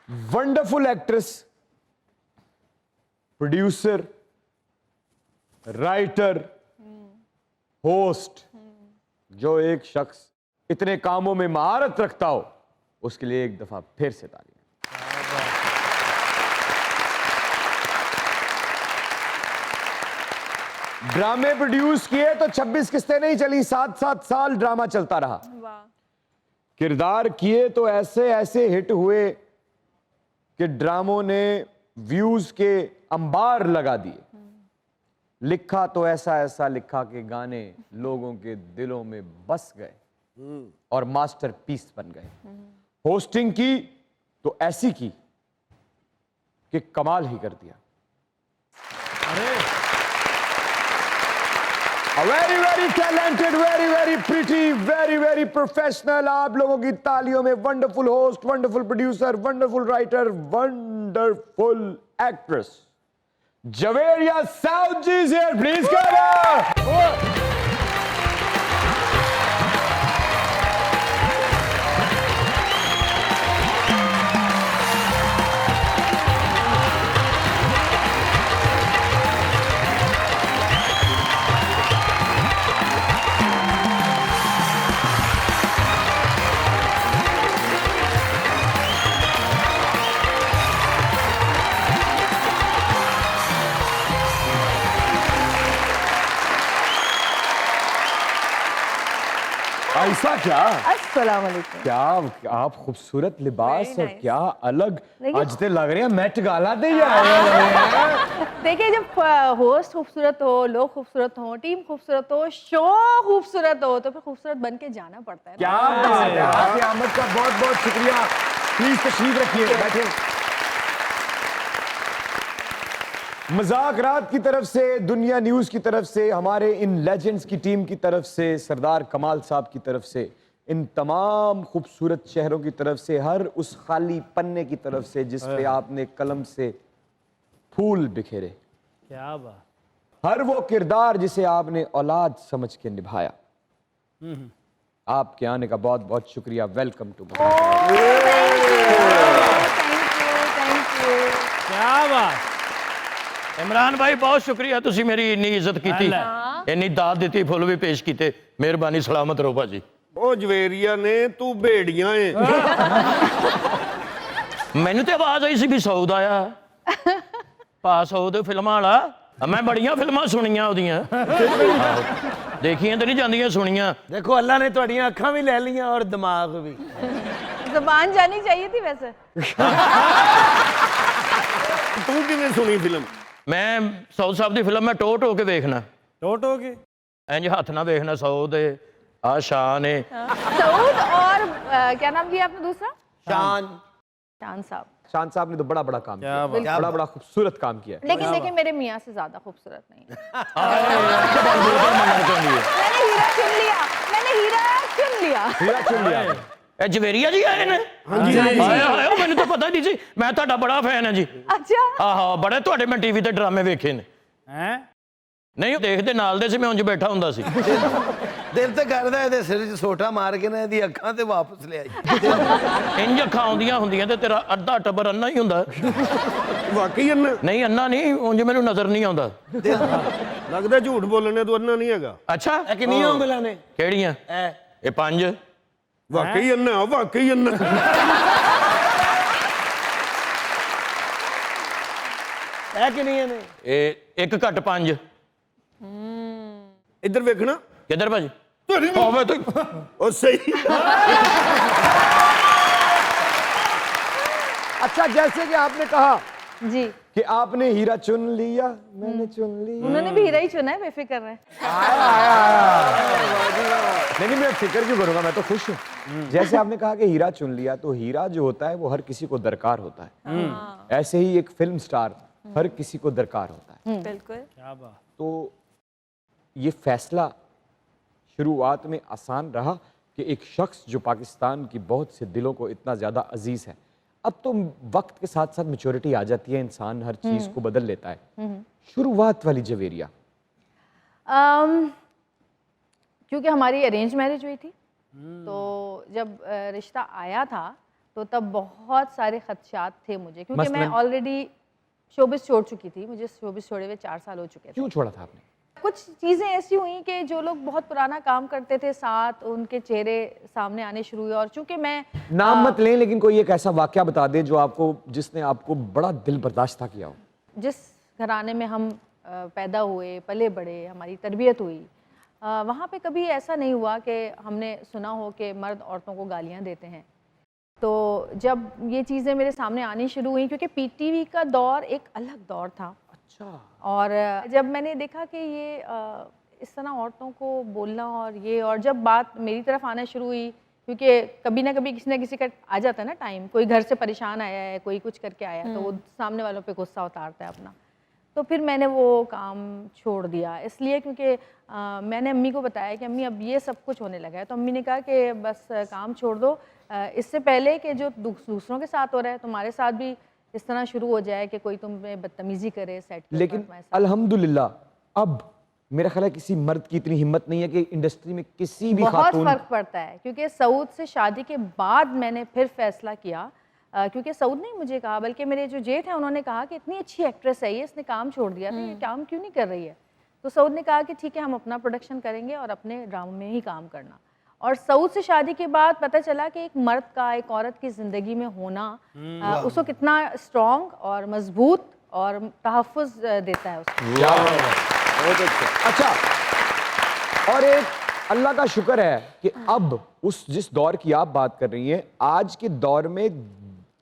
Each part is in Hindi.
Wonderful actress, producer, writer, host, जो एक शख्स इतने कामों में महारत रखता हो, उसके लिए एक दफा फिर से तालियां। ड्रामे प्रोड्यूस किए तो 26 किस्तें नहीं चली, 7-7 साल ड्रामा चलता रहा। किरदार किए तो ऐसे ऐसे हिट हुए कि ड्रामों ने व्यूज के अंबार लगा दिए। लिखा तो ऐसा ऐसा लिखा कि गाने लोगों के दिलों में बस गए और मास्टरपीस बन गए। होस्टिंग की तो ऐसी की कि कमाल ही कर दिया। Very very talented, very very pretty, very very professional. आप लोगों की तालियों में wonderful host, wonderful producer, wonderful writer, wonderful actress Javeria Saud ji is here, please come. ऐसा क्या? अस्सलाम वालेकुम। क्या आप खूबसूरत लिबास Very और nice. क्या अलग देखिए- आज ते लग रहे हैं मेट गाला दे देखिए, जब होस्ट खूबसूरत हो, लोग खूबसूरत हो, टीम खूबसूरत हो, शो खूबसूरत हो, तो फिर खूबसूरत बन के जाना पड़ता है ना। क्या बात है। आपकी आमद का बहुत बहुत शुक्रिया। प्लीज तशरीफ रखिए, बैठे। मजाक रात की तरफ से, दुनिया न्यूज की तरफ से, हमारे इन लेजेंड्स की टीम की तरफ से, सरदार कमाल साहब की तरफ से, इन तमाम खूबसूरत चेहरों की तरफ से, हर उस खाली पन्ने की तरफ से जिस पे आपने कलम से फूल बिखेरे, क्या बात। हर वो किरदार जिसे आपने औलाद समझ के निभाया, आपके आने का बहुत बहुत शुक्रिया। वेलकम टू क्या बात। इमरान भाई बहुत शुक्रिया, तुसी मेरी इन्नी इज्जत की, इन्नी दाद दी, फुल भी पेश किए। मेहरबानी, सलामत रहो भाजी। ओ जवेरिया ने तू भेड़ियां है। मैनू तो आवाज आई सी भी सऊद आया पा सऊद फिल्मां वाला। मैं बड़ियां फिल्मां सुनियां ओदियां, देखियां तो नहीं जांदियां, सुनियां। देखो अल्लाह ने तुहाडियां अखां भी ले लियां और दिमाग भी। ज़बान जानी चाहिए थी वैसे। तू किवें सुनी फिल्म? मैं सऊद साहब की फिल्म मैं टो टो के देखना, टोट हो गए इंज हथ ना देखना। सऊद आ शान है। सऊद और क्या नाम लिया आपने दूसरा? शान। शान साहब। शान साहब ने तो बड़ा बड़ा काम किया, बात। बड़ा बड़ा खूबसूरत काम किया। लेकिन देखिए, मेरे मियाँ से ज्यादा खूबसूरत नहीं है। मैंने हीरा चुन लिया। हीरा चुन लिया। ए जवेरिया जी आए ने? आए मैंने तो पता नहीं सी, मैं ਤੁਹਾਡਾ बड़ा फैन है जी। अच्छा। आहो, बड़े ਤੁਹਾਡੇ मैं टीवी ਤੇ ਡਰਾਮੇ ਵੇਖੇ ਨੇ। हैं ਨਹੀਂ ਦੇਖਦੇ ਨਾਲ ਦੇ ਸੀ, ਮੈਂ ਉਂਝ ਬੈਠਾ ਹੁੰਦਾ ਸੀ। ਦਿਲ ਤੇ ਕਰਦਾ ਇਹਦੇ ਸਿਰ 'ਚ ਸੋਟਾ ਮਾਰ ਕੇ ਨਾ ਇਹਦੀ ਅੱਖਾਂ ਤੇ ਵਾਪਸ ਲਿਆਈ। ਇੰਜ ਅੱਖਾਂ ਆਉਂਦੀਆਂ ਹੁੰਦੀਆਂ ਤੇ ਤੇਰਾ ਅੱਧਾ ਟੱਬਰ ਅੰਨਾ ਹੀ ਹੁੰਦਾ। ਵਾਕਈ ਅੰਨਾ? ਨਹੀਂ ਅੰਨਾ ਨਹੀਂ, ਉਂਝ ਮੈਨੂੰ ਨਜ਼ਰ ਨਹੀਂ ਆਉਂਦਾ। ਲੱਗਦਾ ਝੂਠ ਬੋਲਣੇ ਤੂੰ ਅੰਨਾ ਨਹੀਂ ਹੈਗਾ। ਅੱਛਾ, ਇਹ ਕਿੰਨੀਆਂ ਉਂਗਲਾਂ ਨੇ? ਕਿਹੜੀਆਂ? ਇਹ 5। ਵਾਕਈ ਅੰਨਾ, ਵਾਕਈ ਅੰਨਾ। ਇਹ ਕਿੰਨੀਆਂ ਨੇ? ਇਹ 1 ਘੱਟ 5। ਇੱਧਰ ਵੇਖਣਾ। ਕਿੱਧਰ ਭਾਜੀ? ਤੇਰੀ ਆਵੇ ਤੂੰ। ਉਹ ਸਹੀ। अच्छा, जैसे कि आपने कहा जी, कि आपने हीरा चुन लिया, मैंने चुन लिया। उन्होंने भी हीरा ही चुना है, बेफिक्र रहे। नहीं, मैं फिक्र क्यों करूंगा, मैं तो खुश हूँ। जैसे आपने कहा कि हीरा चुन लिया, तो हीरा जो होता है वो हर किसी को दरकार होता है। ऐसे ही एक फिल्म स्टार हर किसी को दरकार होता है। बिल्कुल। क्या बात। तो ये फैसला शुरुआत में आसान रहा कि एक शख्स जो पाकिस्तान की बहुत से दिलों को इतना ज़्यादा अजीज है, अब तो वक्त के साथ साथ मैच्योरिटी आ जाती है, इंसान हर चीज़ को बदल लेता है। शुरुआत वाली जवेरिया, क्योंकि हमारी अरेंज मैरिज हुई थी, तो जब रिश्ता आया था तो तब बहुत सारे खदशात थे मुझे, क्योंकि मैं मसलन? ऑलरेडी शोबिस छोड़ चुकी थी। मुझे शोबिस छोड़े हुए 4 साल हो चुके थे। क्यों छोड़ा था आपने? कुछ चीज़ें ऐसी हुई कि जो लोग बहुत पुराना काम करते थे साथ, उनके चेहरे सामने आने शुरू हुए, और चूंकि मैं नाम मत लें, लेकिन कोई एक ऐसा वाकया बता दे जो आपको, जिसने आपको बड़ा दिल बर्दाश्त था किया हो। जिस घराने में हम पैदा हुए, पले बड़े, हमारी तरबियत हुई, वहाँ पे कभी ऐसा नहीं हुआ कि हमने सुना हो कि मर्द औरतों को गालियाँ देते हैं। तो जब ये चीज़ें मेरे सामने आनी शुरू हुई, क्योंकि पीटीवी का दौर एक अलग दौर था, अच्छा। और जब मैंने देखा कि ये इस तरह औरतों को बोलना, और जब बात मेरी तरफ आना शुरू हुई, क्योंकि कभी ना कभी किसी ना किसी का आ जाता है ना टाइम, कोई घर से परेशान आया है, कोई कुछ करके आया है, तो वो सामने वालों पे गुस्सा उतारता है अपना। तो फिर मैंने वो काम छोड़ दिया, इसलिए क्योंकि मैंने अम्मी को बताया कि अम्मी अब ये सब कुछ होने लगा है। तो अम्मी ने कहा कि बस काम छोड़ दो, इससे पहले कि जो दूसरों के साथ हो रहा है तुम्हारे साथ भी इस तरह शुरू हो जाए कि कोई तुम पे बदतमीजी करे सेट के लेकिन साथ। अल्हम्दुलिल्लाह अब मेरा ख्याल है किसी मर्द की इतनी हिम्मत नहीं है कि इंडस्ट्री में किसी भी बहुत खातून। फर्क पड़ता है, क्योंकि सऊद से शादी के बाद मैंने फिर फैसला किया, क्योंकि सऊद ने मुझे कहा, बल्कि मेरे जो जेठ हैं उन्होंने कहा कि इतनी अच्छी एक्ट्रेस है ये, इसने काम छोड़ दिया था, ये काम क्यों नहीं कर रही है। तो सऊद ने कहा कि ठीक है, हम अपना प्रोडक्शन करेंगे और अपने ड्रामा में ही काम करना। और सऊद से शादी के बाद पता चला कि एक मर्द का एक औरत की ज़िंदगी में होना उसको कितना स्ट्रॉन्ग और मजबूत और तहफ़्फ़ुज़ देता है उसको। क्या बहुत अच्छा। और एक अल्लाह का शुक्र है कि अब उस जिस दौर की आप बात कर रही हैं, आज के दौर में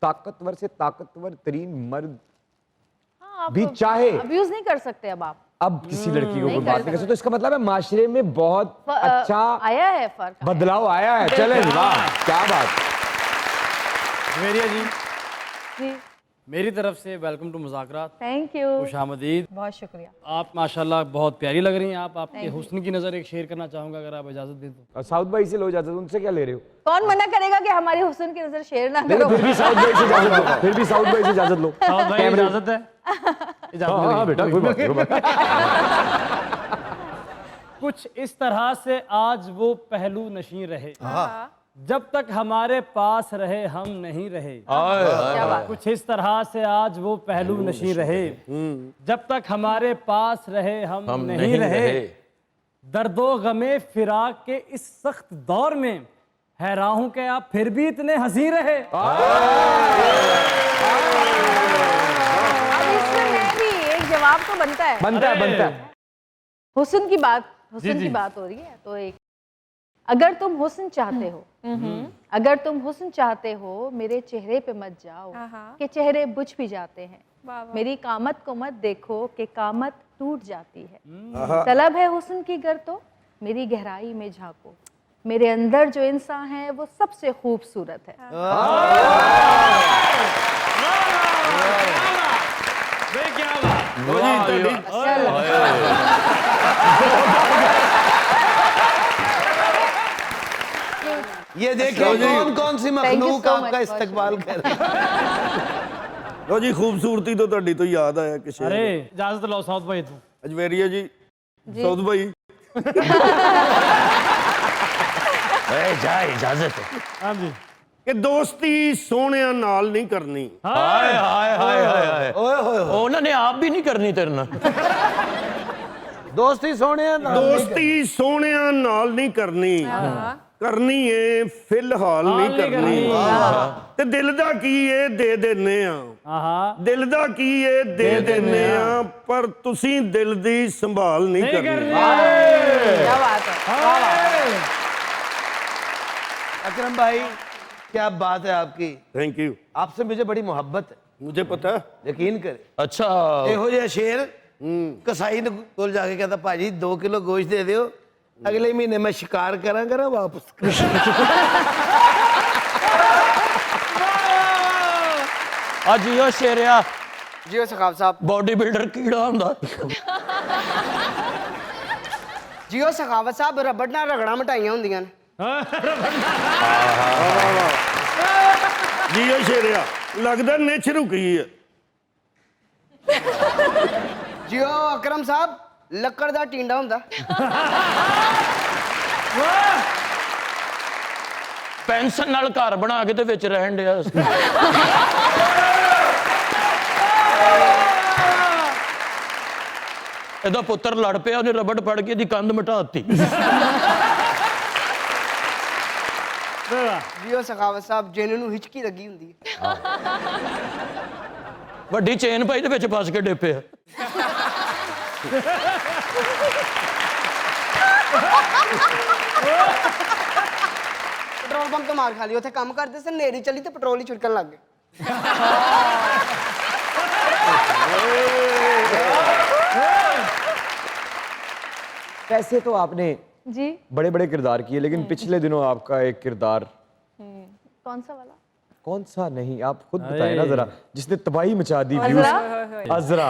ताकतवर से ताकतवर तरीन मर्द भी चाहे अब्यूज़ नहीं कर सकते अब किसी लड़की को नहीं कोई कर बात नहीं कर सकते। तो इसका मतलब है माशरे में बहुत अच्छा आया है फर्क। बदलाव आया है। चले वाह, क्या बात। जवेरिया जी, जी मेरी तरफ से वेलकम टू मुज़ाकरात, थैंक यू, खुशामदीद। बहुत शुक्रिया। आप माशाल्लाह बहुत प्यारी लग रही हैं। आपके हुस्न की नज़र एक शेयर करना चाहूँगा, अगर आप इजाज़त दें तो। साउथ भाई से लो इजाजत, उनसे क्या ले रहे हो? कौन मना करेगा कि हमारे हुस्न की नजर शेयर ना नहीं, करो। फिर भी साउथ भाई से इजाजत लो, फिर भी साउथ भाई से इजाजत लो। साउथ भाई कैमरे- इजाज़त है? इजाज़त हाँ, हाँ, बेटा कोई बात नहीं, कोई बात नहीं। कुछ इस तरह से आज वो पहलू नशीं रहे, जब तक हमारे पास रहे हम नहीं रहे। क्या बात। कुछ इस तरह से आज वो पहलू नशीं रहे, जब तक हमारे पास रहे हम नहीं रहे। दर्दो गमे फिराक के इस सख्त दौर में हैरान हूं कि आप फिर भी इतने हंसी रहे। अब इसमें मैं भी एक जवाब तो बनता है। बनता है। हुस्न की बात हो रही है, तो एक, अगर तुम हुस्न चाहते हो, अगर तुम हुस्न चाहते हो, मेरे चेहरे पे मत जाओ कि चेहरे बुझ भी जाते हैं। मेरी कामत को मत देखो कि कामत टूट जाती है। तलब है हुस्न की गर तो मेरी गहराई में झांको, मेरे अंदर जो इंसान है वो सबसे खूबसूरत है। ये देखिए कौन कौन सी you मखलूक so आपका much, इस्तकबाल कर रही है। ਲੋ ਜੀ ਖੂਬਸੂਰਤੀ ਤੋਂ ਤੁਹਾਡੀ ਤੋਂ ਯਾਦ ਆਇਆ ਕਿ ਸ਼ੇਰ अरे इजाज़त लो साउथ भाई तू। ਅਜਵੇਰੀਆ ਜੀ ਸਾਊਦ ਭਾਈ जा इजाजत है। हाँ जी, ਕਿ ਦੋਸਤੀ ਸੋਹਣਿਆਂ ਨਾਲ ਨਹੀਂ ਕਰਨੀ। हाय हाय हाय हाय हाय, उन्होंने आप भी नहीं करनी तेरे ना। दोस्ती सोने ਦੋਸਤੀ ਸੋਹਣਿਆਂ ਨਾਲ ਨਹੀਂ ਕਰਨੀ, ਕਰਨੀ ਏ ਫਿਲਹਾਲ ਨਹੀਂ ਕਰਨੀ। ਤੇ ਦਿਲ ਦਾ ਕੀ ਏ ਦੇ ਦਿੰਨੇ ਆ, ਦਿਲ ਦਾ ਕੀ ਏ ਦੇ ਦਿੰਨੇ ਆ, ਪਰ ਤੁਸੀਂ ਦਿਲ ਦੀ ਸੰਭਾਲ ਨਹੀਂ ਕਰਨੀ। क्या बात है। अकरम भाई, क्या बात है आपकी। Thank you. आपसे मुझे बड़ी मोहब्बत है, मुझे पता है। यकीन करे। अच्छा ਇਹੋ ਜਿਹਾ ਸ਼ੇਰ ਕਸਾਈ ਦੇ ਕੋਲ ਜਾ ਕੇ ਕਹਿੰਦਾ ਭਾਜੀ 2 ਕਿਲੋ ਗੋਸ਼ਤ ਦੇ ਦਿਓ, ਅਗਲੇ ਮਹੀਨੇ ਮੈਂ ਸ਼ਿਕਾਰ ਕਰਾਂਗਾ ਨਾ ਵਾਪਸ। आज यो शेरिया जियो सखावत साहब, बॉडी बिल्डर कीड़ा हुंदा। जियो सखावत साहब, रबड़ नाल रगड़ा मिटाइयां हुंदियां ने। ਜੀ ਉਹ ਸ਼ੇਰਿਆ ਲੱਗਦਾ ਨਿਛ ਰੁਕੀ ਹੈ। जियो अकरम साहब, लक्कड़ दा टींडा हुंदा। ਪੈਨਸ਼ਨ ਨਾਲ ਘਰ ਬਣਾ ਕੇ ਤੇ ਵਿੱਚ ਰਹਿਣ ਡਿਆ ਸੀ। ਇਹਦਾ ਪੁੱਤਰ ਲੜ ਪਿਆ, ਉਹਨੇ ਰਬੜ ਫੜ ਕੇ ਇਹਦੀ ਕੰਧ ਮਿਟਾਤੀ। ਜੀ ਉਹ ਸਖਾਵਤ ਸਾਹਿਬ ਜਿਹਨਾਂ ਨੂੰ ਹਿਚਕੀ ਲੱਗੀ ਹੁੰਦੀ ਹੈ। ਵੱਡੀ ਚੇਨ ਪਾਈ ਤੇ ਵਿੱਚ ਫਸ ਕੇ ਡਿੱਪਿਆ। ਪੈਟਰੋਲ ਪੰਪ ਤੋਂ ਮਾਰ ਖਾ ਲਈ, ਉੱਥੇ ਕੰਮ ਕਰਦੇ ਸੀ, ਨੇਰੀ ਚੱਲੀ ਤੇ ਪੈਟਰੋਲ ਹੀ ਛਿੜਕਣ ਲੱਗ ਗਏ। वैसे तो आपने जी बड़े बड़े किरदार किए, लेकिन पिछले दिनों आपका एक किरदार कौन सा वाला? कौन सा नहीं, आप खुद बताएं ना जरा, जिसने तबाही मचा दी। अज़रा? अज़रा